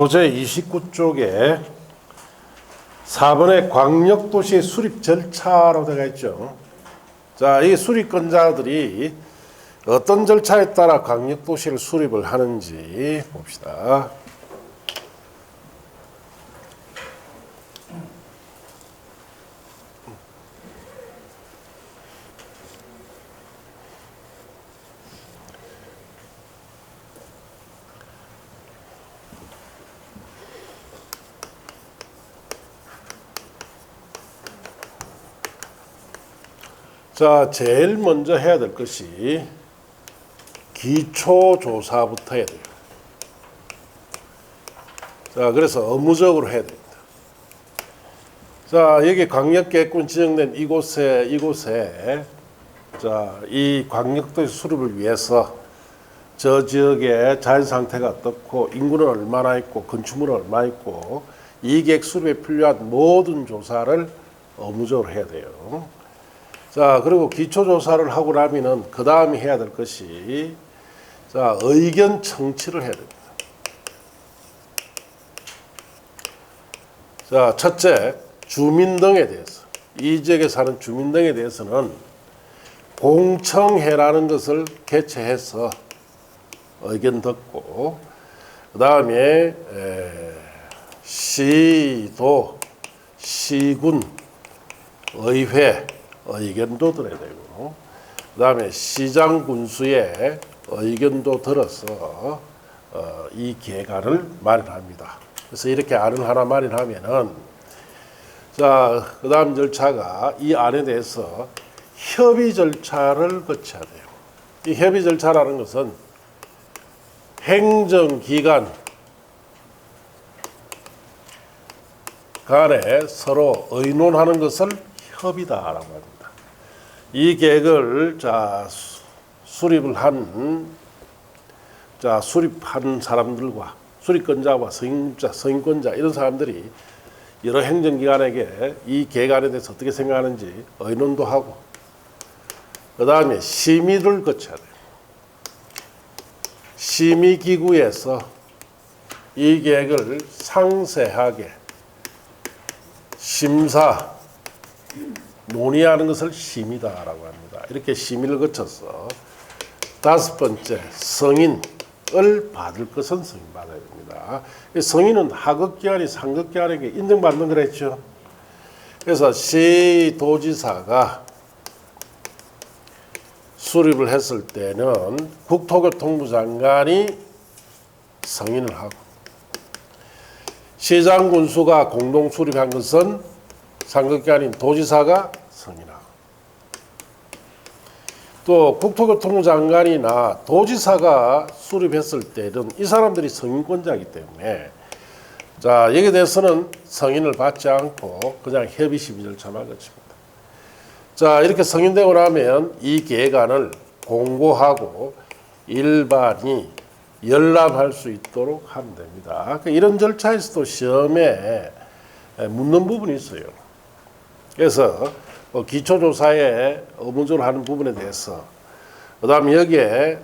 제29쪽에 4번에 광역도시 수립 절차라고 되어 있죠. 자, 이 수립권자들이 어떤 절차에 따라 광역도시를 수립을 하는지 봅시다. 자, 제일 먼저 해야 될 것이 기초조사부터 해야 돼요. 자, 그래서 의무적으로 해야 됩니다. 자, 여기 광역계획군 지정된 이곳에 자, 이 광역도시 수립을 위해서 저 지역의 자연 상태가 어떻고 인구는 얼마나 있고 건축물은 얼마나 있고 이 계획 수립에 필요한 모든 조사를 의무적으로 해야 돼요. 자, 그리고 기초조사를 하고 나면은 그 다음에 해야 될 것이 자, 의견 청취를 해야 됩니다. 자, 첫째, 주민 등에 대해서 이 지역에 사는 주민 등에 대해서는 공청회라는 것을 개최해서 의견 듣고 그 다음에 시도, 시군, 의회 의견도 들어야 되고 그 다음에 시장 군수의 의견도 들어서 이 계획안을 마련합니다. 그래서 이렇게 안을 하나 마련하면은 자, 그 다음 절차가 이 안에 대해서 협의 절차를 거쳐야 돼요. 이 협의 절차라는 것은 행정기관 간에 서로 의논하는 것을 협의다라고 합니다. 이 계획을 자, 수립한 사람들과 수립권자와 승인권자 이런 사람들이 여러 행정기관에게 이 계획안에 대해서 어떻게 생각하는지 의논도 하고 그 다음에 심의를 거쳐야 돼요. 심의기구에서 이 계획을 상세하게 심사 논의하는 것을 심의다라고 합니다. 이렇게 심의를 거쳐서 다섯 번째, 승인을 받을 것은 승인받아야 됩니다. 승인은 하급기관이 상급기관에게 인정받는 거랬죠. 그래서 시도지사가 수립을 했을 때는 국토교통부 장관이 승인을 하고 시장 군수가 공동 수립한 것은 상급기관인 도지사가 승인하고 또 국토교통부 장관이나 도지사가 수립했을 때는 이 사람들이 승인권자이기 때문에 자, 여기에 대해서는 승인을 받지 않고 그냥 협의 심의 절차만 거칩니다. 자, 이렇게 승인되고 나면 이 계획안을 공고하고 일반이 열람할 수 있도록 하면 됩니다. 그러니까 이런 절차에서도 시험에 묻는 부분이 있어요. 그래서 기초조사에 의무적으로 하는 부분에 대해서 그 다음에 여기에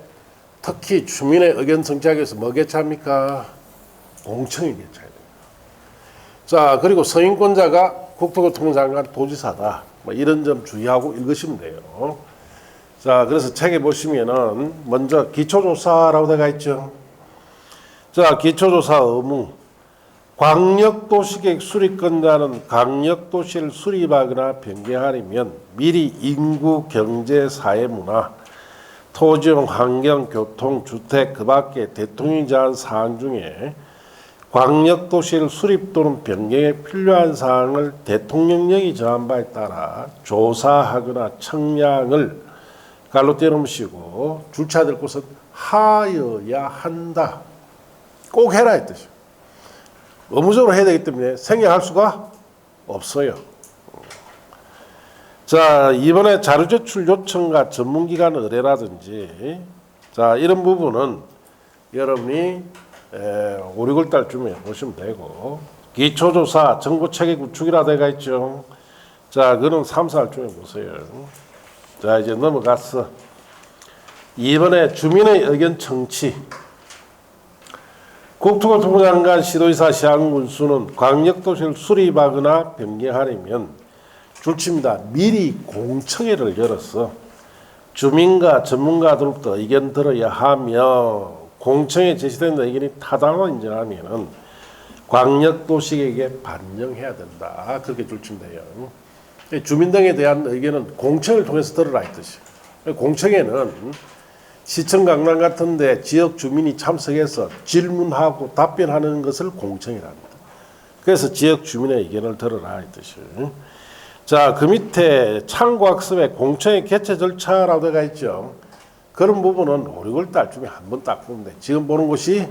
특히 주민의 의견 청취하기 위해서 뭐 개최합니까? 공청회 개최해야 됩니다. 자, 그리고 승인권자가 국토교통부 장관 도지사다. 뭐 이런 점 주의하고 읽으시면 돼요. 자, 그래서 책에 보시면은 먼저 기초조사라고 되어 있죠. 자, 기초조사 의무. 광역도시계획 수립권자는 광역도시를 수립하거나 변경하려면 미리 인구, 경제, 사회문화, 토지용, 환경, 교통, 주택 그 밖에 대통령이 정한 사항 중에 광역도시를 수립 또는 변경에 필요한 사항을 대통령령이 정한 바에 따라 조사하거나 청량을 갈로 떼놓으시고 줄쳐야 될 곳은 하여야 한다. 꼭 해라 이 뜻이에요. 의무적으로 해야 되기 때문에 생략할 수가 없어요. 자, 이번에 자료 제출 요청과 전문기관 의뢰라든지 자, 이런 부분은 여러분이 5, 6월 달쯤에 보시면 되고 기초조사 정보체계 구축이라 되어 있죠. 자, 그는 3, 4월쯤에 보세요. 자, 이제 넘어갔어. 이번에 주민의 의견 청취 국토교통부 장관, 시도지사, 시장군수는 광역도시를 수립하거나 변경하려면 줄칩니다. 미리 공청회를 열어서 주민과 전문가들로부터 의견 들어야 하며 공청회 제시된 의견이 타당하다고 인정하면 광역도시에게 반영해야 된다. 그렇게 줄침돼요. 주민 등에 대한 의견은 공청회를 통해서 들어라 이 뜻이에요. 공청회는 시청 강남 같은데 지역 주민이 참석해서 질문하고 답변하는 것을 공청회라 합니다. 그래서 지역 주민의 의견을 들어라 이 뜻이에요. 자, 그 밑에 참고학습의 공청회 개최 절차라고 되어 있죠. 그런 부분은 5, 6월 달쯤에 한번 딱 보면 돼. 지금 보는 것이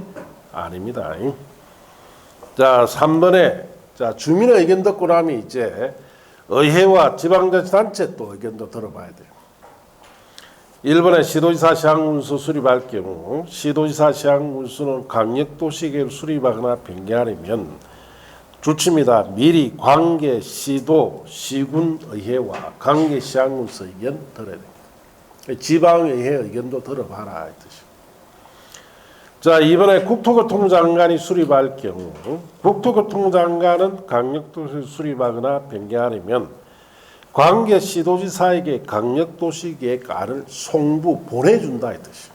아닙니다. 자, 3번에 자, 주민의 의견 듣고 나면 이제 의회와 지방자치단체 또 의견도 들어봐야 돼요. 1번에 시도지사 시장군수 수립할 경우 시도지사 시장군수는 광역도시계획을 수립하거나 변경하려면 줄칩니다. 미리 관계 시도, 시군 의회와 관계 시장군수 의견 들어야 됩니다. 지방의회 의견도 들어봐라 이 뜻이에요. 자, 이번에 국토교통부 장관이 수립할 경우 국토교통부 장관은 광역도시를 수립하거나 변경하려면 관계 시도지사에게 광역도시계획안을 송부 보내준다 이 뜻이에요.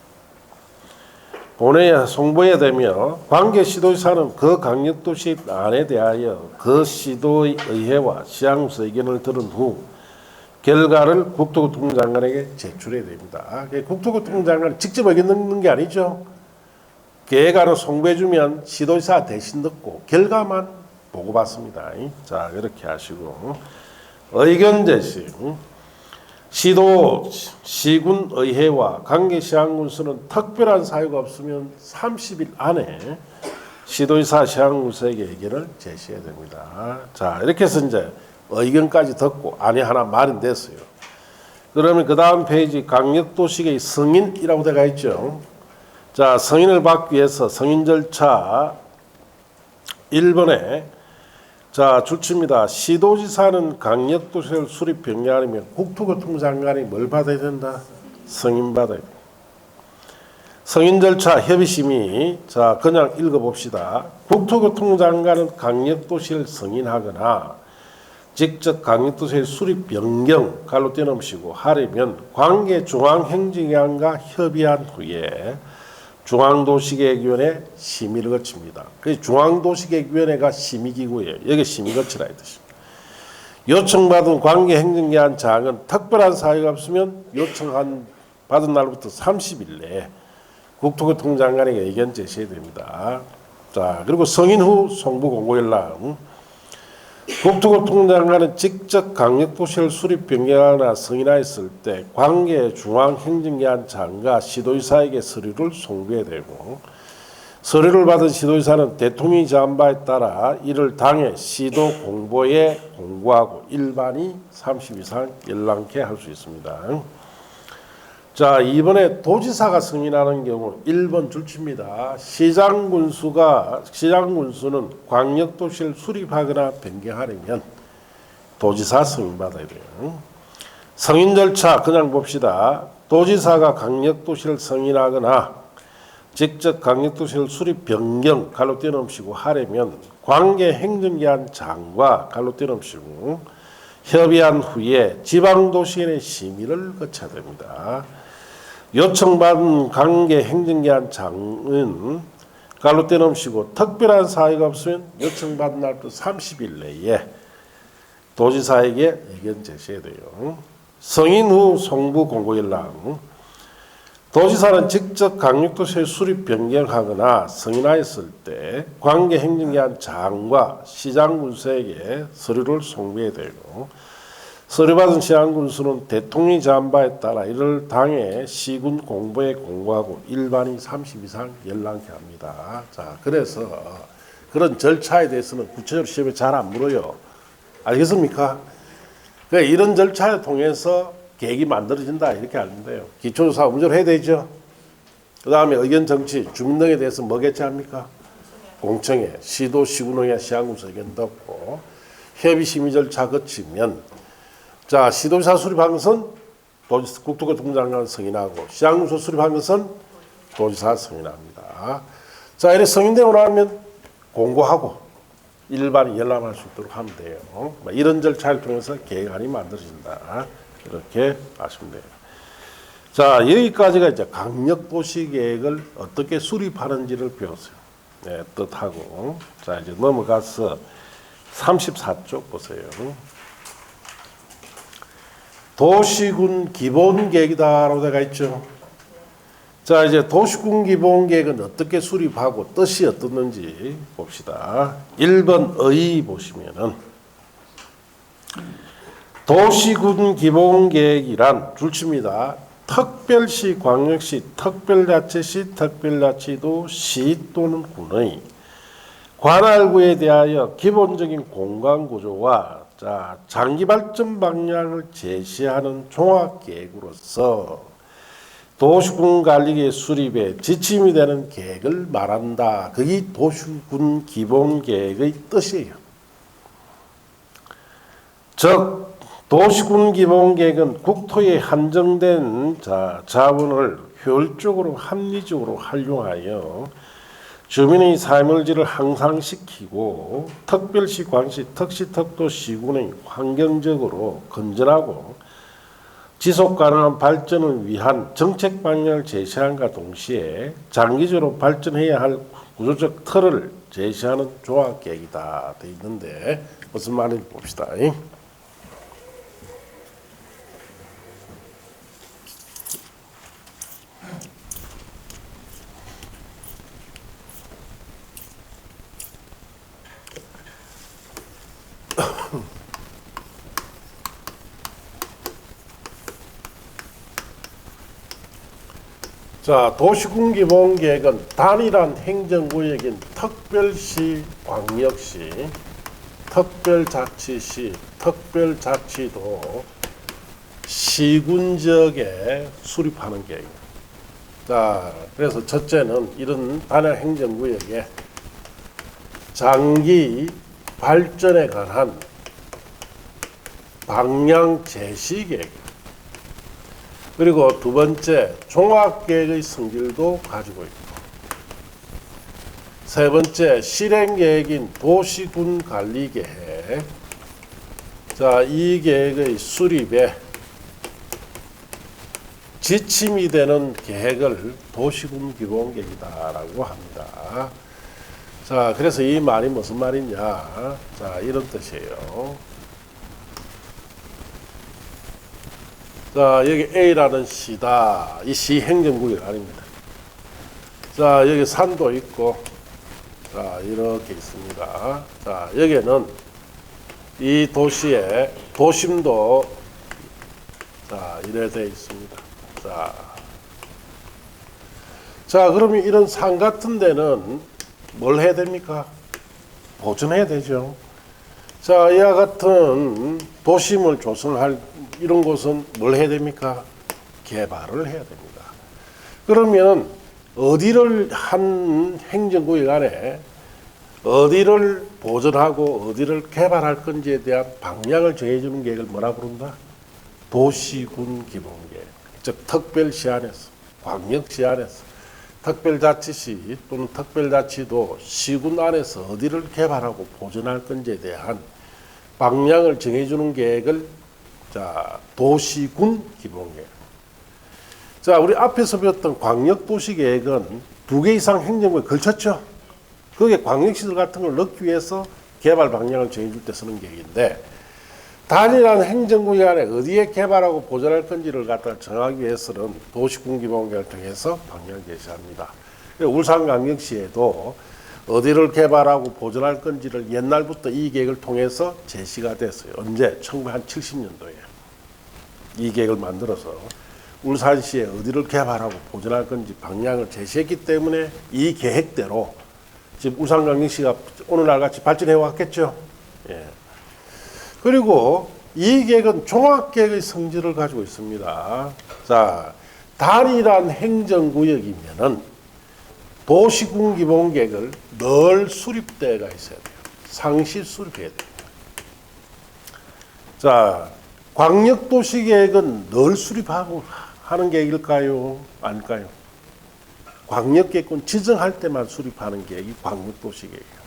송부해야 되며 관계 시도지사는 그 광역도시 안에 대하여 그 시도의 의회와 시장군수 의견을 들은 후 결과를 국토교통부 장관에게 제출해야 됩니다. 국토교통부 장관이 직접 의견 듣는 게 아니죠. 계획안을 송부해주면 시도지사 대신 듣고 결과만 보고받습니다. 자, 그렇게 하시고 의견 제시. 시도, 시군 의회와 관계시장군수는 특별한 사유가 없으면 30일 안에 시도지사 시장군수에게 의견을 제시해야 됩니다. 자, 이렇게 해서 이제 의견까지 듣고 안이 하나 마련됐어요. 그러면 그 다음 페이지 광역도시계획 승인이라고 되어 있죠. 자, 승인을 받기 위해서 승인 절차 1번에 자, 줄칩니다. 시도지사는 광역도시를 수립 변경하려면 국토교통부 장관이 뭘 받아야 된다? 승인 받아야 된다. 승인 절차 협의심의 자, 그냥 읽어봅시다. 국토교통부 장관은 광역도시를 승인하거나 직접 광역도시의 수립 변경 갈로 떼놓으시고 하려면 관계 중앙행정기관과 협의한 후에 중앙도시계획위원회 심의를 거칩니다. 그래서 중앙도시계획위원회가 심의기구예요. 여기 심의 거치라 이 뜻입니다. 요청받은 관계행정기관 장은 특별한 사유가 없으면 요청한 받은 날부터 30일 내에 국토교통부 장관에게 의견 제시해야 됩니다. 자, 그리고 승인 후 송부 공고 연락. 국토교통부 장관은 직접 광역도시를 수립 변경하거나 승인하였을 때 관계 중앙행정기관 장과 시도지사에게 서류를 송부해야 되고 서류를 받은 시도지사는 대통령이 정한 바에 따라 이를 당해 시도 공보에 공고하고 일반이 30 이상 열람케 할 수 있습니다. 자, 이번에 도지사가 승인하는 경우 1번 줄칩니다. 시장군수는 광역도시를 수립하거나 변경하려면 도지사 승인받아야 돼요. 승인 절차 그냥 봅시다. 도지사가 광역도시를 승인하거나 직접 광역도시를 수립 변경 갈로 떼놓으시고 하려면 관계행정기관 장과 갈로 떼놓으시고 협의한 후에 지방도시인의 심의를 거쳐야 됩니다. 요청받은 관계행정기관 장은 갈로 떼놓으시고 특별한 사유가 없으면 요청받은 날부터 30일 내에 도지사에게 의견 제시해야 돼요. 승인 후 송부 공고 연락. 도지사는 직접 광역도시의 수립 변경하거나 승인하였을 때 관계행정기관 장과 시장군수에게 서류를 송부해야 되고 서류받은 시장군수는 대통령이 정한 바에 따라 이를 당해 시군 공보에 공고하고 일반이 30 이상 열람케 합니다. 자, 그래서 그런 절차에 대해서는 구체적으로 시험에 잘 안 물어요. 알겠습니까? 그러니까 이런 절차를 통해서 계획이 만들어진다 이렇게 알면 돼요. 기초조사 운전을 해야 되죠. 그 다음에 의견 정치, 주민 등에 대해서 뭐 개최합니까? 공청회, 시도, 시군의회, 시장군수 의견 듣고 협의 심의 절차 거치면 자, 시도지사 수립한 것은 국토교통부 장관 승인하고 시장군수 수립한 것은 도지사 승인합니다. 자, 이렇게 성인되고 나면 공고하고 일반이 열람할 수 있도록 하면 돼요. 이런 절차를 통해서 계획안이 만들어진다. 이렇게 아시면 돼요. 자, 여기까지가 이제 강력도시계획을 어떻게 수립하는지를 배웠어요. 네, 뜻하고. 자, 이제 넘어가서 34쪽 보세요. 도시군 기본계획이다라고 되어 있죠. 자, 이제 도시군 기본계획은 어떻게 수립하고 뜻이 어떻는지 봅시다. 1번 의 보시면은 도시군 기본계획이란 줄칩니다. 특별시, 광역시, 특별자치시, 특별자치도, 시 또는 군의 관할구에 대하여 기본적인 공간구조와 장기발전 방향을 제시하는 종합계획으로서 도시군 관리계 수립에 지침이 되는 계획을 말한다. 그게 도시군 기본계획의 뜻이에요. 즉 도시군 기본계획은 국토에 한정된 자원을 효율적으로 합리적으로 활용하여 주민의 삶의 질을 향상시키고 특별시, 광시, 특시, 특도, 시군의 환경적으로 건전하고 지속가능한 발전을 위한 정책 방향을 제시함과 동시에 장기적으로 발전해야 할 구조적 틀을 제시하는 종합계획이다 되어 있는데 무슨 말인지 봅시다. 자, 도시군 기본계획은 단일한 행정구역인 특별시, 광역시, 특별자치시, 특별자치도, 시군 지역에 수립하는 계획입니다. 자, 그래서 첫째는 이런 단일 행정구역에 장기 발전에 관한 방향 제시 계획. 그리고 두 번째, 종합계획의 성질도 가지고 있고, 세 번째, 실행계획인 도시군 관리계획. 자, 이 계획의 수립에 지침이 되는 계획을 도시군 기본계획이다라고 합니다. 자, 그래서 이 말이 무슨 말이냐? 자, 이런 뜻이에요. 자, 여기 A라는 시다. 이 시 행정구역 아닙니다. 자, 여기 산도 있고, 자, 이렇게 있습니다. 자, 여기는 이 도시의 도심도, 자, 이래 되어 있습니다. 자, 그러면 이런 산 같은 데는 뭘 해야 됩니까? 보존해야 되죠. 자, 이와 같은 도심을 조성할 이런 곳은 뭘 해야 됩니까? 개발을 해야 됩니다. 그러면 어디를 한 행정구역 안에 어디를 보존하고 어디를 개발할 건지에 대한 방향을 정해주는 계획을 뭐라 부른다? 도시군 기본계획. 즉 특별시 안에서, 광역시 안에서, 특별자치시 또는 특별자치도 시군 안에서 어디를 개발하고 보존할 건지에 대한 방향을 정해주는 계획을 도시군 기본계획. 자, 우리 앞에서 배웠던 광역도시계획은 2개 이상 행정구역에 걸쳤죠. 그게 광역시설 같은 걸 넣기 위해서 개발 방향을 정해줄 때 쓰는 계획인데, 단일한 행정구역 안에 어디에 개발하고 보존할 건지를 갖다 정하기 위해서는 도시군 기본계획을 통해서 방향을 제시합니다. 울산광역시에도 어디를 개발하고 보존할 건지를 옛날부터 이 계획을 통해서 제시가 됐어요. 언제? 1970년도에 이 계획을 만들어서 울산시에 어디를 개발하고 보존할 건지 방향을 제시했기 때문에 이 계획대로 지금 울산광역시가 오늘날 같이 발전해 왔겠죠. 예. 그리고 이 계획은 종합계획의 성질을 가지고 있습니다. 자, 단일한 행정구역이면은 도시군 기본계획을 늘 수립대가 있어야 돼요. 상시 수립해야 돼요. 자, 광역도시계획은 늘 수립하고 하는 계획일까요? 아닐까요? 광역계획권 지정할 때만 수립하는 계획이 광역도시계획이에요.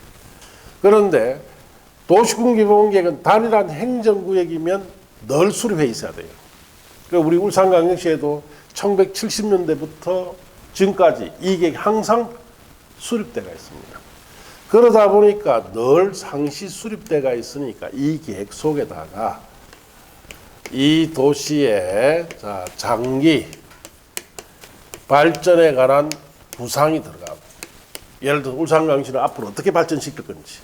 그런데 도시군기본계획은 단일한 행정구역이면 늘 수립해 있어야 돼요. 그러니까 우리 울산광역시에도 1970년대부터 지금까지 이 계획이 항상 수립대가 있습니다. 그러다 보니까 늘 상시 수립대가 있으니까 이 계획 속에다가 이 도시의 장기 발전에 관한 구상이 들어가고, 예를 들어 울산광역시는 앞으로 어떻게 발전시킬 건지,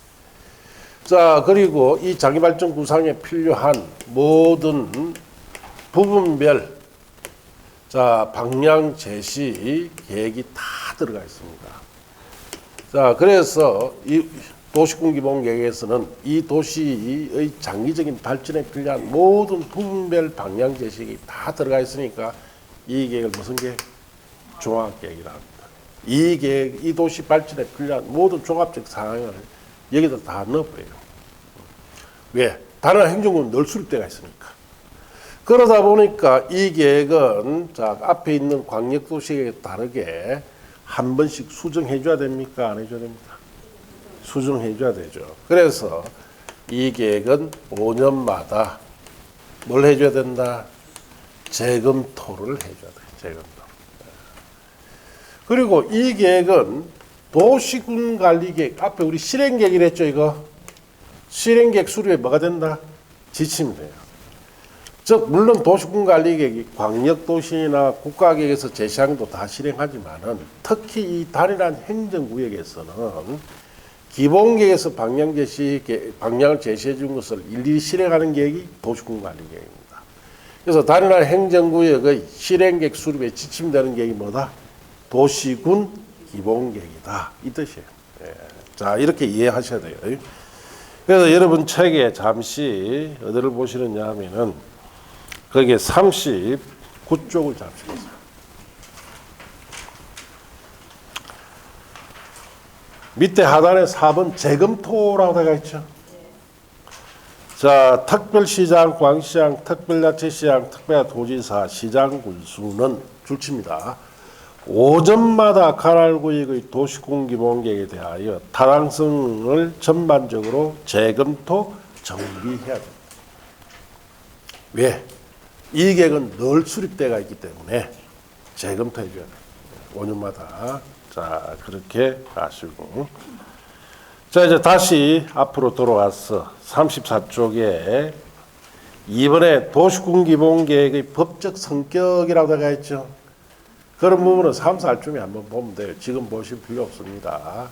그리고 이 장기 발전 구상에 필요한 모든 부분별 방향 제시 계획이 다 들어가 있습니다. 그래서 이 도시군기본계획에서는 이 도시의 장기적인 발전에 필요한 모든 부분별 방향 제시가 다 들어가 있으니까 이 계획을 무슨 계획? 종합계획이라 합니다. 이 계획, 이 도시 발전에 필요한 모든 종합적 사항을 여기다 다 넣어버려요. 왜? 다른 행정구는 늘 수립대가 있으니까. 그러다 보니까 이 계획은 앞에 있는 광역도시계획에 다르게 한 번씩 수정해 줘야 됩니까? 안 해줘야 됩니까? 수정해 줘야 되죠. 그래서 이 계획은 5년마다 뭘 해줘야 된다? 재검토를 해줘야 돼요. 재검토. 그리고 이 계획은 도시군관리계획, 앞에 우리 실행계획이라 했죠, 이거? 실행계획 수립에 뭐가 된다? 지침이 돼요. 즉, 물론 도시군관리계획이 광역도시나 국가계획에서 제시한 것도 다 실행하지만은 특히 이 단일한 행정구역에서는 기본계획에서 방향을 제시해 준 것을 일일이 실행하는 계획이 도시군관리계획입니다. 그래서 단일한 행정구역의 실행계획 수립에 지침되는 계획이 뭐다? 도시군 기본계획이다. 이 뜻이에요. 예. 이렇게 이해하셔야 돼요. 그래서 여러분 책에 잠시 어디를 보시느냐 하면은 거기에 39쪽을 잡수겠습니다. 밑에 하단에 4번 재검토라고 되어 있죠. 특별시장, 광시장, 특별자치시장, 특별도지사, 시장 군수는 줄칩니다. 5점마다 관할구역의 도시군기본계획에 대하여 타당성을 전반적으로 재검토, 정비해야 됩니다. 왜? 이 계획은 늘 수립대가 있기 때문에 재검토해 줘야 돼요. 5년마다. 그렇게 아시고. 이제 다시 앞으로 돌아와서 34쪽에 이번에 도시군기본계획의 법적 성격이라고 되어 있죠. 그런 부분은 3, 4쯤에 한번 보면 돼요. 지금 보실 필요 없습니다.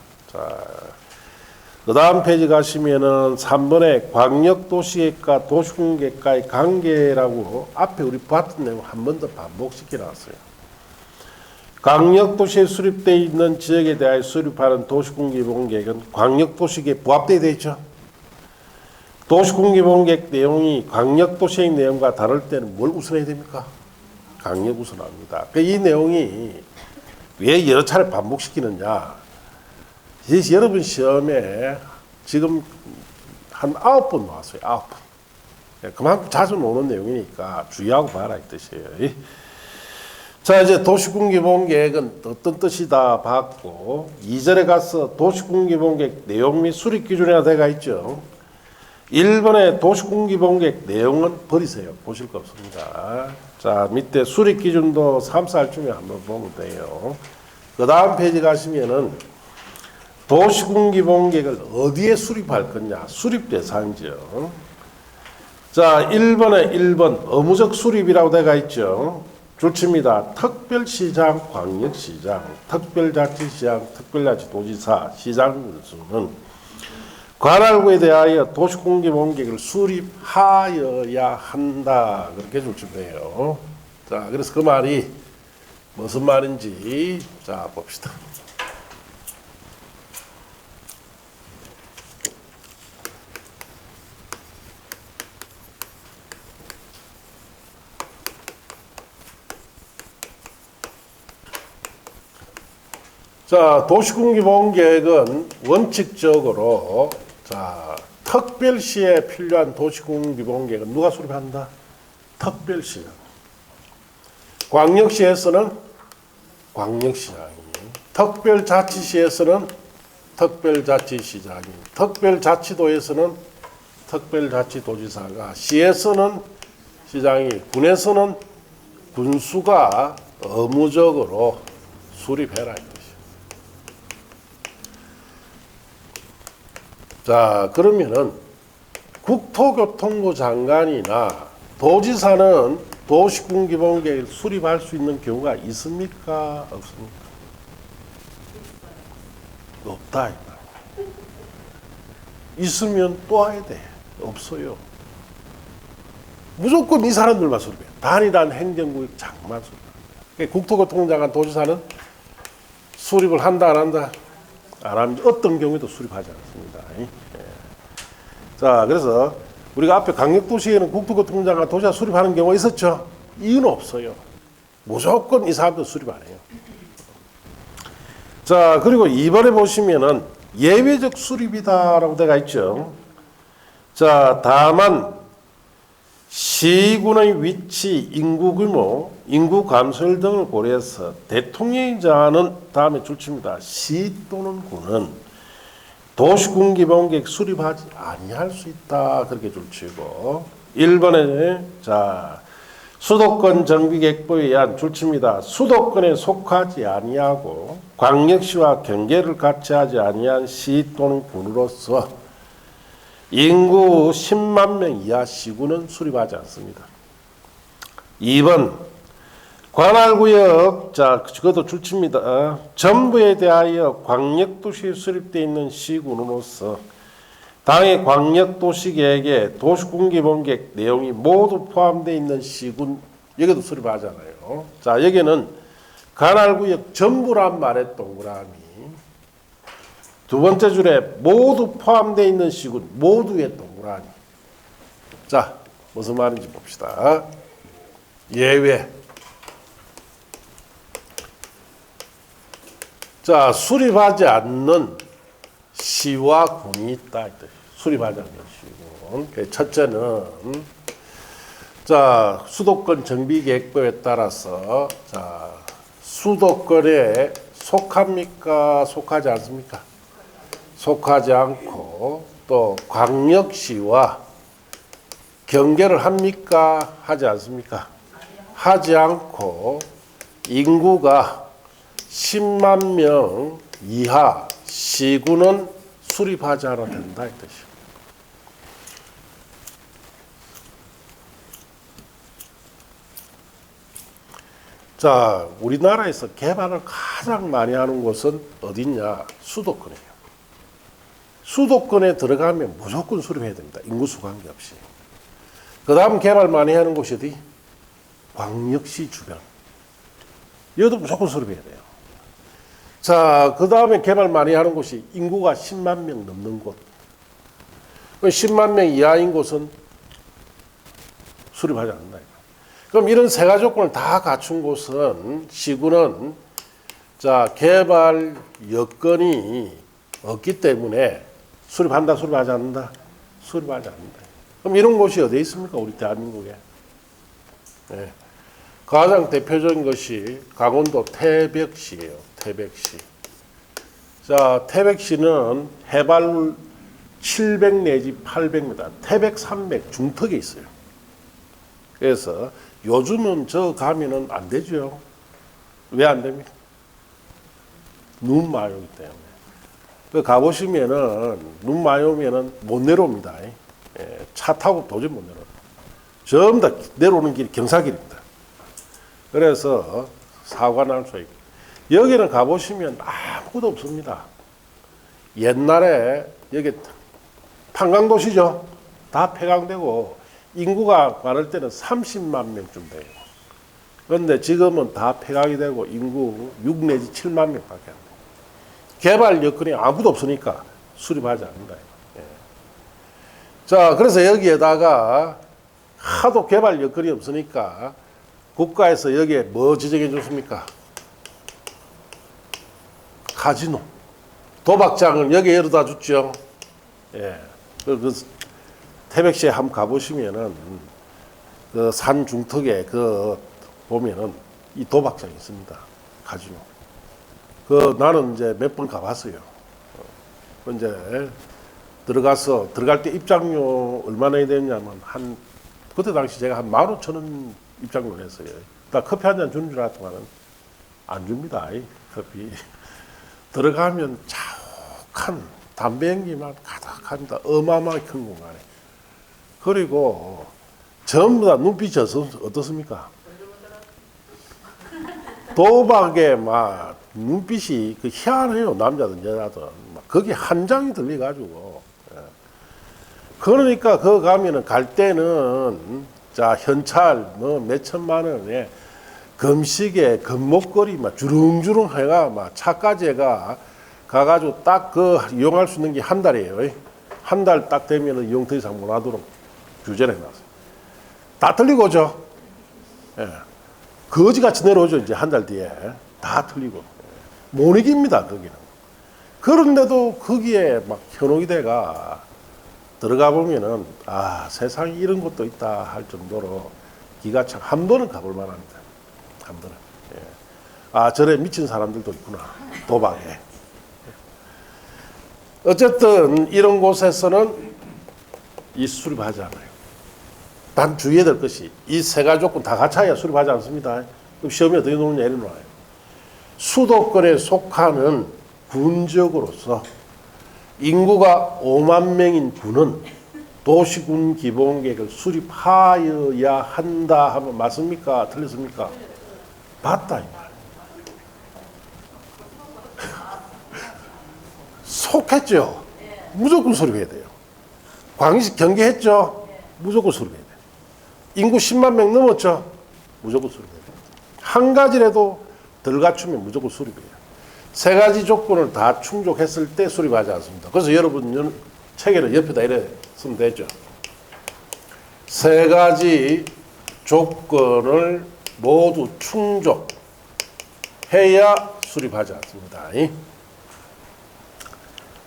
그 다음 페이지 가시면은 3번에 광역도시계획과 도시군계획과의 관계라고 앞에 우리 봤던 내용 한 번 더 반복시켜 놨어요. 광역도시에 수립되어 있는 지역에 대하여 수립하는 도시군기본계획은 광역도시계에 부합되어 있죠. 도시군기본계획 내용이 광역도시의 내용과 다를 때는 뭘 우선해야 됩니까? 강력 우선합니다. 이 내용이 왜 여러 차례 반복시키느냐? 여러분 시험에 지금 한 9번 나왔어요. 9번. 그만큼 자주 나오는 내용이니까 주의하고 봐라 이 뜻이에요. 이제 도시군기본계획은 어떤 뜻이다 봤고 2절에 가서 도시군기본계획 내용 및 수립기준이라 되어 있죠. 1번의 도시군기본계획 내용은 버리세요. 보실 거 없습니다. 밑에 수립기준도 3, 4쯤에 한번 보면 돼요. 그 다음 페이지 가시면은 도시군기본계획을 어디에 수립할 거냐? 수립 대상이죠. 1번에 1번 의무적 수립이라고 되어 있죠. 줄칩니다. 특별시장, 광역시장, 특별자치시장, 특별자치도지사, 시장군수는 관할구에 대하여 도시군기본계획을 수립하여야 한다. 그렇게 줄치돼요. 그래서 그 말이 무슨 말인지 봅시다. 도시군기본계획은 원칙적으로 특별시에 필요한 도시군기본계획은 누가 수립한다? 특별시장. 광역시에서는 광역시장이, 특별자치시에서는 특별자치시장이, 특별자치도에서는 특별자치도지사가, 시에서는 시장이, 군에서는 군수가 의무적으로 수립해라 이것이. 자, 그러면은 국토교통부 장관이나 도지사는 도시군기본계획을 수립할 수 있는 경우가 있습니까? 없습니까? 없다. 있으면 또 해야 돼. 없어요. 무조건 이 사람들만 수립해. 단일한 행정구역장만 수립해. 국토교통부 장관 도지사는 수립을 한다 안 한다? 안 합니다. 어떤 경우에도 수립하지 않습니다. 예. 자, 그래서 우리가 앞에 강력도시에는 국토교통부 장관 도지사 수립하는 경우가 있었죠. 이유는 없어요. 무조건 이 사람들 수립 안 해요. 자, 그리고 이번에 보시면은 예외적 수립이다라고 되어 있죠. 자, 다만 시군의 위치, 인구 규모, 인구 감소율 등을 고려해서 대통령이 정하는 다음에 줄칩니다. 시 또는 군은 도시군기본계획 수립하지 아니할 수 있다. 그렇게 줄치고 1번에 자 수도권 정비계획법에 의한 줄칩니다. 수도권에 속하지 아니하고 광역시와 경계를 같이 하지 아니한 시 또는 군으로서 인구 10만 명 이하 시군은 수립하지 않습니다. 2번 관할구역, 자 그것도 줄칩니다. 전부에 대하여 광역도시에 수립되어 있는 시군으로서 당의 광역도시계획에 도시군기본계획 내용이 모두 포함되어 있는 시군, 여기도 수립하잖아요. 자, 여기는 관할구역 전부란 말의 동그라미. 두 번째 줄에 모두 포함되어 있는 시군, 모두의 동그라미. 자, 무슨 말인지 봅시다. 예외. 자, 수립하지 않는 시와 군이 있다. 수립하지 않는 시군. 첫째는 자 수도권 정비계획법에 따라서 자 수도권에 속합니까? 속하지 않습니까? 속하지 않고 또 광역시와 경계를 합니까? 하지 않습니까? 하지 않고 인구가 10만 명 이하 시군은 수립하지 않아도 된다 이 뜻이에요. 자, 우리나라에서 개발을 가장 많이 하는 곳은 어디냐? 수도권이에요. 수도권에 들어가면 무조건 수립해야 됩니다. 인구수 관계없이. 그 다음 개발 많이 하는 곳이 어디? 광역시 주변. 여기도 무조건 수립해야 돼요. 자, 그 다음에 개발 많이 하는 곳이 인구가 10만 명 넘는 곳. 10만 명 이하인 곳은 수립하지 않는다. 그럼 이런 세 가지 조건을 다 갖춘 곳은 시군은 자 개발 여건이 없기 때문에 수립한다, 수립하지 않는다? 수립하지 않는다. 그럼 이런 곳이 어디에 있습니까? 우리 대한민국에. 네. 가장 대표적인 것이 강원도 태백시예요. 태백시. 자, 태백시는 해발 700 내지 800m, 태백 산맥 중턱에 있어요. 그래서 요즘은 저 가면은 안 되죠. 왜 안 됩니까? 눈 많이 오기 때문에. 그 가보시면은 눈 많이 오면은 못 내려옵니다. 예, 차 타고 도저히 못 내려옵니다. 전부 다 내려오는 길이 경사길입니다. 그래서 사고가 날 수 있고. 여기는 가보시면 아무것도 없습니다. 옛날에 여기 판강도시죠. 다 폐강되고 인구가 많을 때는 30만 명쯤 돼요. 그런데 지금은 다 폐강이 되고 인구 6 내지 7만 명밖에 안 돼요. 개발 여건이 아무도 없으니까 수립하지 않는다. 예. 자, 그래서 여기에다가 하도 개발 여건이 없으니까 국가에서 여기에 뭐 지정해 줬습니까? 카지노. 도박장을 여기에 열어다 줬죠. 예. 그 태백시에 한번 가보시면은 그 산 중턱에 그 보면은 이 도박장이 있습니다. 카지노. 나는 이제 몇 번 가봤어요. 이제 들어갈 때 입장료 얼마나 해야 되냐면 그때 당시 제가 한 15,000원 입장료를 했어요. 나 커피 한 잔 주는 줄 알았더만은 안 줍니다. 커피. 들어가면 자욱한 담배 연기만 가득합니다. 어마어마하게 큰 공간에. 그리고 전부 다 눈빛이 어떻습니까? 도박에 막 눈빛이 희한해요. 남자든 여자든. 거기 한 장이 들려가지고. 그러니까 그 가면은 갈 때는 자 현찰 뭐 몇천만 원에 금시계 금목걸이 막 주렁주렁 해가 막 차까지 해가 가가지고 딱 이용할 수 있는 게 한 달이에요. 한 달 딱 되면은 이용 더 이상 못 하도록 규제를 해놨어요. 다 틀리고 오죠. 예. 거지같이 내려오죠. 이제 한 달 뒤에 다 틀리고 못 이깁니다. 거기는. 그런데도 거기에 막 현혹이 돼가 들어가 보면은 세상에 이런 것도 있다 할 정도로 기가 참 한 번은 가볼 만합니다. 한 번은. 예. 저래 미친 사람들도 있구나. 도박에. 어쨌든 이런 곳에서는 이 수립하지 않아요. 단 주의해야 될 것이 이 세 가지 조건 다 갖춰야 수립하지 않습니다. 그럼 시험에 어떻게 놓느냐 이런 거예요. 수도권에 속하는 군지역으로서 인구가 5만 명인 군은 도시군 기본계획을 수립하여야 한다 하면 맞습니까? 틀렸습니까? 맞다 이 말. 속했죠. 무조건 수립해야 돼요. 광역시 경계했죠. 무조건 수립해야 돼요. 인구 10만 명 넘었죠. 무조건 수립해야 돼요. 한 가지라도 덜 갖추면 무조건 수립해요. 세 가지 조건을 다 충족했을 때 수립하지 않습니다. 그래서 여러분 책에는 옆에다 이래 쓰면 되죠. 세 가지 조건을 모두 충족해야 수립하지 않습니다.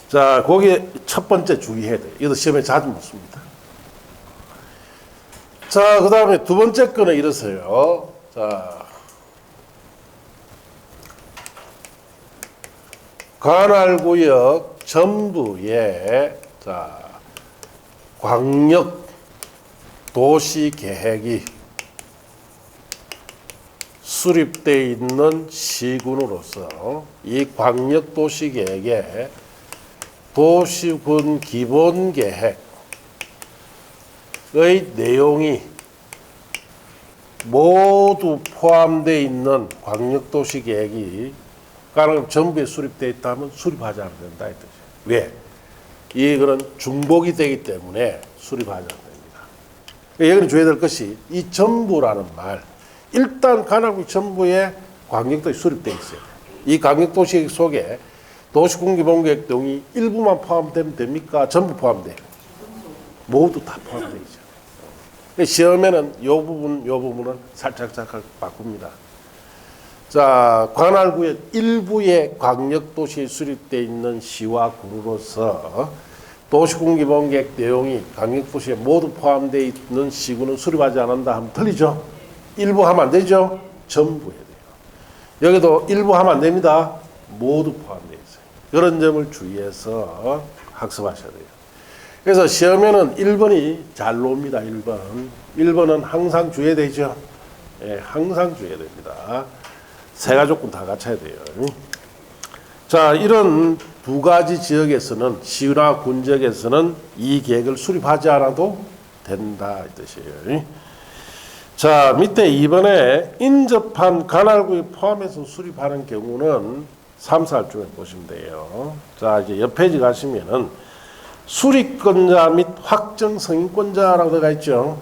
자, 거기에 첫 번째 주의해야 돼요. 이것도 시험에 자주 묻습니다. 자, 그 다음에 두 번째 거는 이러세요. 자, 관할구역 전부에 광역 도시 계획이 수립되어 있는 시군으로서 이 광역 도시 계획에 도시군 기본 계획의 내용이 모두 포함되어 있는 광역 도시 계획이 전부에 수립되어 있다면 수립하지 않아야 된다. 이 뜻이에요. 왜? 이거는 중복이 되기 때문에 수립하지 않습니다. 여기는 줘야 될 것이 이 전부라는 말, 일단 관할구 전부에 광역도시 수립되어 있어요. 이 광역도시 속에 도시군 기본계획 등이 일부만 포함되면 됩니까? 전부 포함돼요. 모두 다 포함되어 있죠. 시험에는 이 부분은 살짝 바꿉니다. 자, 관할구역 일부의 광역도시에 수립되어 있는 시와 구로서 도시군 기본계획 내용이 광역도시에 모두 포함되어 있는 시군은 수립하지 않는다 하면 틀리죠? 일부 하면 안 되죠? 전부 해야 돼요. 여기도 일부 하면 안 됩니다. 모두 포함되어 있어요. 그런 점을 주의해서 학습하셔야 돼요. 그래서 시험에는 1번이 잘 나옵니다. 1번. 1번은 항상 주의해야 되죠? 예, 항상 주의해야 됩니다. 세 가지 조건 다 갖춰야 돼요. 자, 이런 두 가지 지역에서는 시나 군 지역에서는 이 계획을 수립하지 않아도 된다 이 뜻이에요. 자, 밑에 2번에 인접한 관할구에 포함해서 수립하는 경우는 3, 4쪽에 보시면 돼요. 자, 이제 옆 페이지 가시면은 수립권자 및 확정 승인권자라고 들어가 있죠.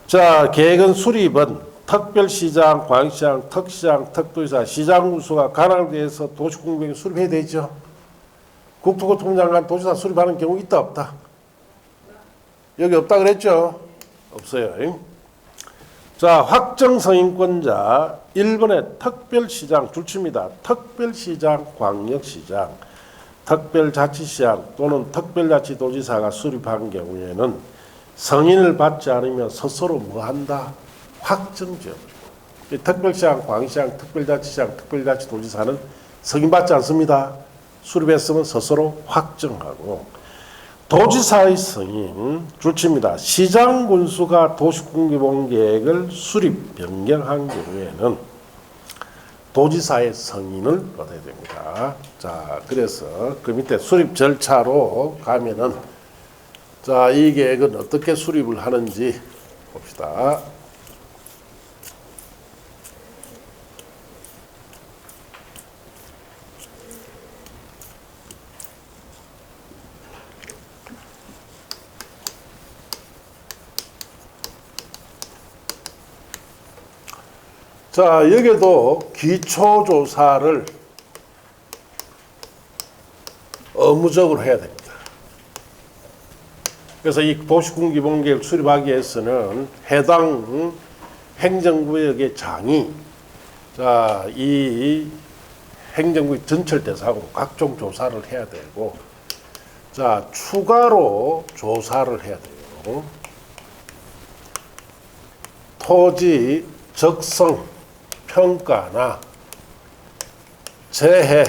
자, 계획은 수립은 특별시장, 광역시장, 특시장, 특도지사, 시장군수가 관할구에서 도시공공에 수립해야 되죠. 국토교통장관, 도지사 수립하는 경우 있다 없다? 여기 없다 그랬죠? 없어요. 자, 확정승인권자 1번에 특별시장 줄칩니다. 특별시장, 광역시장, 특별자치시장 또는 특별자치도지사가 수립한 경우에는 승인을 받지 않으면 스스로 뭐한다? 확정지어버리고 특별시장, 광역시장, 특별자치시장, 특별자치도지사는 승인받지 않습니다. 수립했으면 스스로 확정하고, 도지사의 승인 줄칩니다. 시장 군수가 도시군기본계획을 수립 변경한 경우에는 도지사의 승인을 얻어야 됩니다. 자, 그래서 그 밑에 수립 절차로 가면은, 자, 이 계획은 어떻게 수립을 하는지 봅시다. 자, 여기도 기초조사를 의무적으로 해야 됩니다. 그래서 이 도시군기본계획 수립하기 위해서는 해당 행정구역의 장이, 자, 이 행정구역 전체를 대상으로 각종 조사를 해야 되고, 자, 추가로 조사를 해야 돼요. 토지 적성 평가나 재해,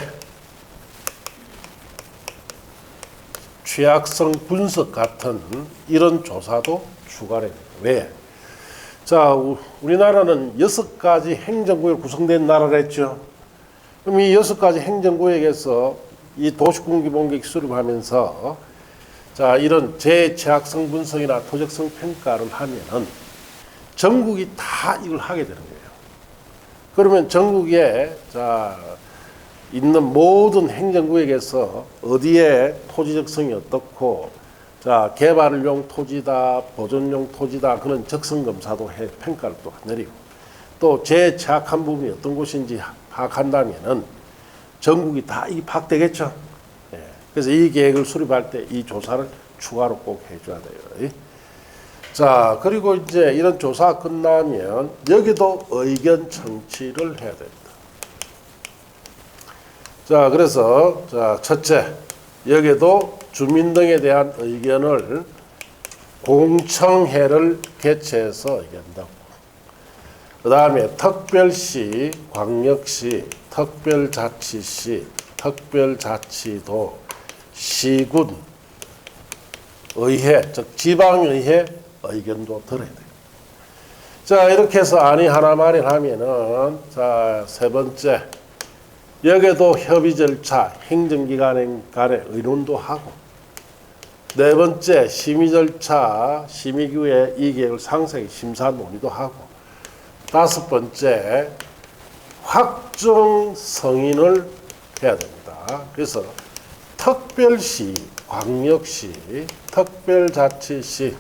취약성 분석 같은 이런 조사도 추가를 해요. 왜? 자, 우리나라는 6가지 행정구역 구성된 나라라 했죠. 그럼 이 6가지 행정구역에서 이 도시군기본계획 수립하면서, 자, 이런 재해 취약성 분석이나 토적성 평가를 하면은 전국이 다 이걸 하게 되는 거예요. 그러면 전국에, 자, 있는 모든 행정구역에서 어디에 토지 적성이 어떻고, 자, 개발용 토지다, 보존용 토지다, 그런 적성 검사도 해, 평가를 또 내리고, 또 재해 취약한 부분이 어떤 곳인지 파악한다면은 전국이 다 이 파악되겠죠. 예. 그래서 이 계획을 수립할 때 이 조사를 추가로 꼭 해줘야 돼요. 자, 그리고 이제 이런 조사 끝나면 여기도 의견 청취를 해야 됩니다. 자, 그래서, 자, 첫째, 여기도 주민 등에 대한 의견을 공청회를 개최해서 의견다고. 그 다음에 특별시, 광역시, 특별자치시, 특별자치도, 시군, 의회, 즉 지방의회 의견도 들어야 돼요. 자, 이렇게 해서 안이 하나 마련하면은, 자, 세 번째, 여기도 협의 절차, 행정기관 간의 의논도 하고, 네 번째, 심의 절차, 심의기구에 이 계획을 상세히 심사 논의도 하고, 다섯 번째, 확정 승인을 해야 됩니다. 그래서 특별시, 광역시, 특별자치시,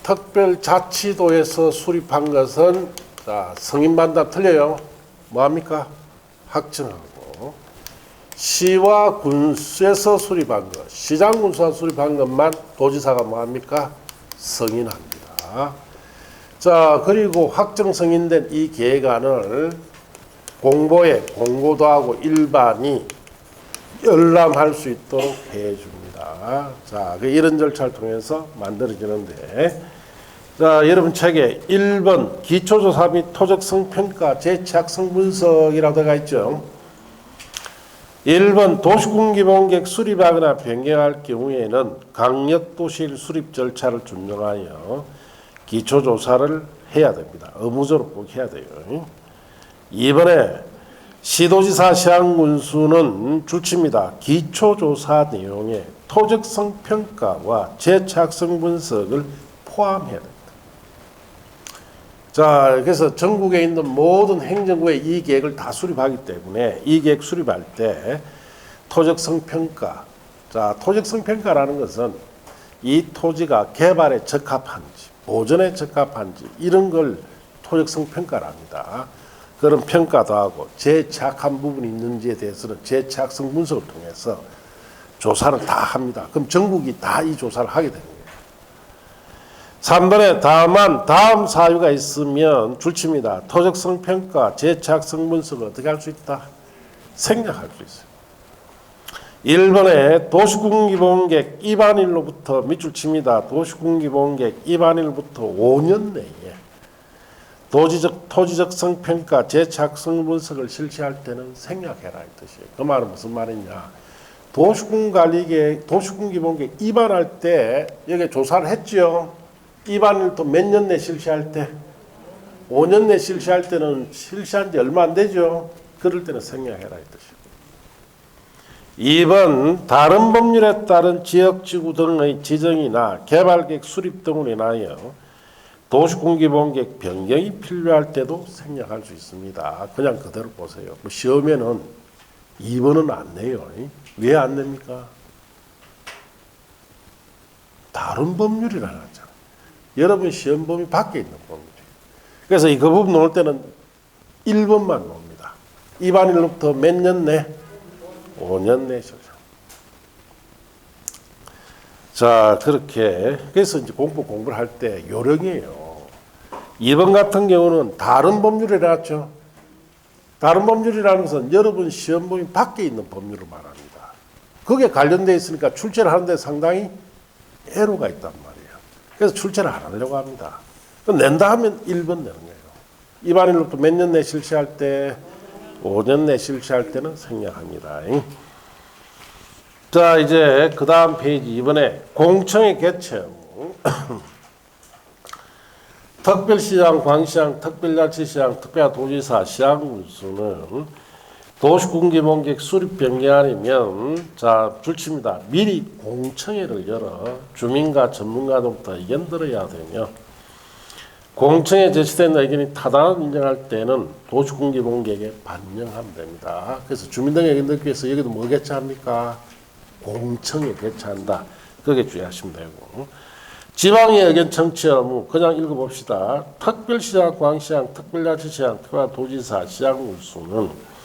특별자치도에서 수립한 것은, 자, 승인받는다 틀려요. 뭐합니까? 확정하고, 시와 군수에서 수립한 것, 시장 군수가 수립한 것만 도지사가 뭐합니까? 승인합니다. 자, 그리고 확정 승인된 이 계획안을 공보에 공고도 하고 일반이 열람할 수 있도록 해줍니다. 자, 이런 절차를 통해서 만들어지는데, 자, 여러분 책에 1번 기초조사 및 토적성 평가 재취약성 분석이라고 되어 있죠. 1번 도시군기본계획 수립하거나 변경할 경우에는 강력도시 수립 절차를 준용하여 기초조사를 해야 됩니다. 의무적으로 꼭 해야 돼요. 2번에 시도지사 시장군수는 주치입니다. 기초조사 내용에 토적성 평가와 재취약성 분석을 포함해야 됩니다. 자, 그래서 전국에 있는 모든 행정구에 이 계획을 다 수립하기 때문에 이 계획 수립할 때 토적성 평가, 자, 토적성 평가라는 것은 이 토지가 개발에 적합한지, 보존에 적합한지 이런 걸 토적성 평가랍니다. 그런 평가도 하고 재취약한 부분이 있는지에 대해서는 재취약성 분석을 통해서 조사를 다 합니다. 그럼 전국이 다 이 조사를 하게 됩니다. 3번에 다만 다음 사유가 있으면 줄칩니다. 토적성 평가, 재취약성 분석을 어떻게 할 수 있다? 생략할 수 있어요. 1번에 도시군기본계획 입안일로부터 밑줄 칩니다. 도시군기본계획 입안일부터 5년 내에 토지적 성평가, 재착성 분석을 실시할 때는 생략해라 이 뜻이에요. 그 말은 무슨 말이냐? 도시군관리계획, 도시군기본계획 입안할 때 여기 조사를 했죠. 입안을 또 몇 년 내 실시할 때, 5년 내 실시할 때는 실시한 지 얼마 안 되죠. 그럴 때는 생략해라 이 뜻이에요. 2번 다른 법률에 따른 지역지구 등의 지정이나 개발계획 수립 등으로 인하여 도시군기본계획 변경이 필요할 때도 생략할 수 있습니다. 그냥 그대로 보세요. 시험에는 2번은 안 내요. 왜 안 냅니까? 다른 법률이라 하잖아요. 여러분 시험 범위 밖에 있는 법률이에요. 그래서 이 그 부분 놓을 때는 1번만 놓습니다. 입안일로부터 몇 년 내? 5년 내 실시. 자, 그렇게 그래서 이제 공부를 할 때 요령이에요. 2번 같은 경우는 다른 법률이라 했죠. 다른 법률이라는 것은 여러분 시험 범위 밖에 있는 법률을 말합니다. 그게 관련되어 있으니까 출제를 하는데 상당히 애로가 있단 말이에요. 그래서 출제를 안 하려고 합니다. 낸다 하면 1번 내는 거예요. 입안일로부터 몇 년 내 실시할 때, 5년 내 실시할 때는 생략합니다. 자, 이제 그 다음 페이지 이번에 공청회 개최 특별시장, 광시장, 특별자치시장, 특별도지사, 시장군수는 도시군기본계획 수립 변경안이면 자 줄칩니다. 미리 공청회를 열어 주민과 전문가들부터 의견 들어야 되며 공청회 제시된 의견이 타당하다고 인정할 때는 도시군기본계획에 반영하면 됩니다. 그래서 주민 등의 의견 듣기 위해서 여기도 뭐 개최합니까? 공청회 개최한다. 그게 주의하시면 되고 지방의 의견 청취 의무 그냥 읽어봅시다. 특별시장, 광시장, 특별자치시장, 특별도지사, 시장군수는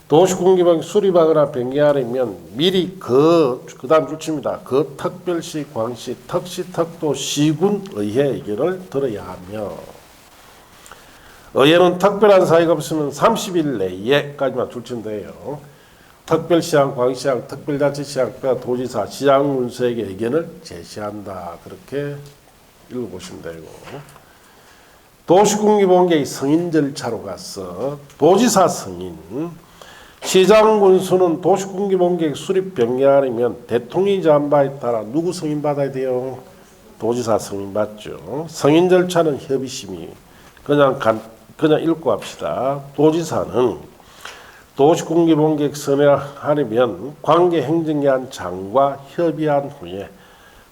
도시군기본계획 수립하거나 변경하려면 미리 그 다음 줄칩니다. 그 특별시, 광시, 특시, 특도, 시군 의회 의견을 들어야 하며 의회는 특별한 사유가 없으면 30일 내에까지만 줄치면 돼요. 특별시장, 광시장, 특별자치시장, 특별도지사, 시장군수에게 의견을 제시한다. 그렇게 읽어보시면 되고 도시군기본계획 승인 절차로 가서 도지사 승인 시장군수는 도시군기본계획 수립 변경안이면 대통령이 정한 바에 따라 누구 승인 받아야 돼요? 도지사 승인 받죠. 승인 절차는 협의심의. 그냥 읽고 합시다. 도지사는 도시군기본계획 선회하려면 관계 행정기관 장과 협의한 후에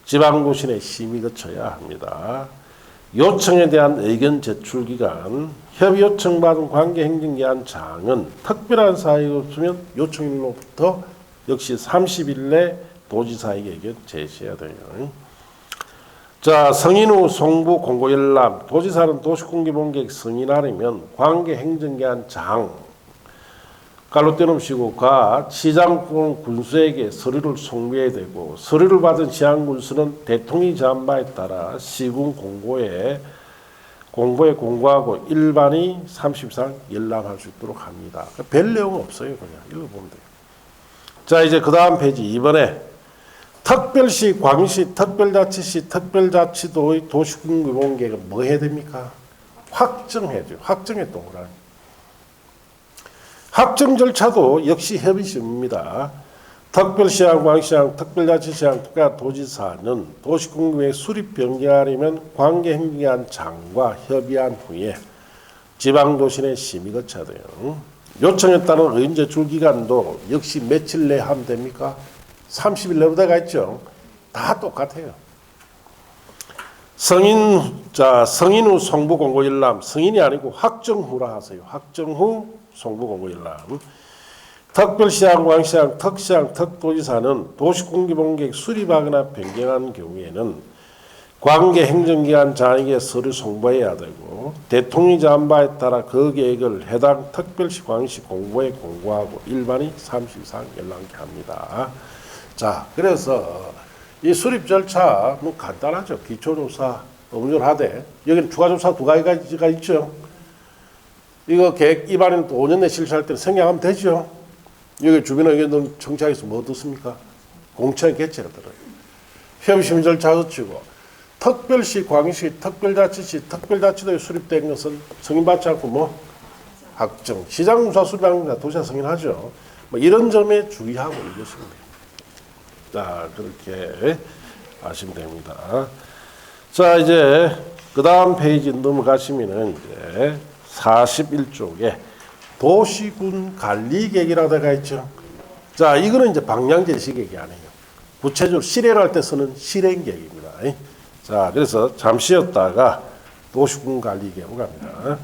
지방도시내 심의 거쳐야 합니다. 요청에 대한 의견 제출 기간, 협의 요청 받은 관계 행정기관 장은 특별한 사유가 없으면 요청일로부터 역시 30일 내 도지사에게 의견 제시해야 돼요. 자, 승인 후 송부 공고 열람. 도지사는 도시군기본계획 승인하려면 관계 행정기관 장 깔로 떼놓으시고 시장 군수에게 서류를 송부해야 되고 서류를 받은 시장군수는 대통령이 정한 바에 따라 시군 공고에 공고하고 일반이 30일 이상 열람할 수 있도록 합니다. 별 내용 없어요. 그냥 읽어보면 돼요. 자, 이제 그 다음 페이지 2번에 특별시, 광시, 특별자치시, 특별자치도의 도시군기본계획을 뭐 해야 됩니까? 확정해줘요. 확정에 동그라미. 확정 절차도 역시 협의심입니다. 특별시장, 광시장, 특별자치시장, 특별도지사는 도시군기본계획 수립 변경하려면 관계행정기관 장과 협의한 후에 지방도시 심의 거쳐야 돼요. 요청에 따른 의견 제출 기간도 역시 며칠 내에 하면 됩니까? 30일 내보다가 있죠. 다 똑같아요. 승인 후 송부 공고 열람. 승인이 아니고 확정 후라 하세요. 확정 후 송부 공고 열람. 특별시장, 광시장, 특시장, 특도지사는 도시군기본계획 수립하거나 변경한 경우에는 관계 행정기관 장에게 서류 송부해야 되고 대통령이 정한 바에 따라 그 계획을 해당 특별시, 광시 공고에 공고하고 일반이 30일 이상 열람케 합니다. 자, 그래서 이 수립 절차 뭐 간단하죠. 기초조사, 법률하되 여기는 추가조사 두 가지가 있죠. 이거 계획 입안에는 또 5년 내 실시할 때는 생략하면 되죠. 여기 주민 의견 청취하기 위해서 뭐 듣습니까? 공청회 개최가 들어요. 협의심 절차 거치고 특별시, 광시, 특별자치시, 특별자치도에 수립된 것은 승인받지 않고 뭐 확정, 시장공사 수립하는 도시가 승인하죠. 뭐 이런 점에 주의하고 이것입니다. 자, 그렇게 아시면 됩니다. 자, 이제 그 다음 페이지 넘어가시면은 이제 41쪽에 도시군 관리계획이라고 되어 있죠. 자, 이거는 이제 방향 제시계획이 아니에요. 구체적으로 실행을 할 때 쓰는 실행계획입니다. 자, 그래서 잠시 쉬었다가 도시군 관리계획으로 갑니다.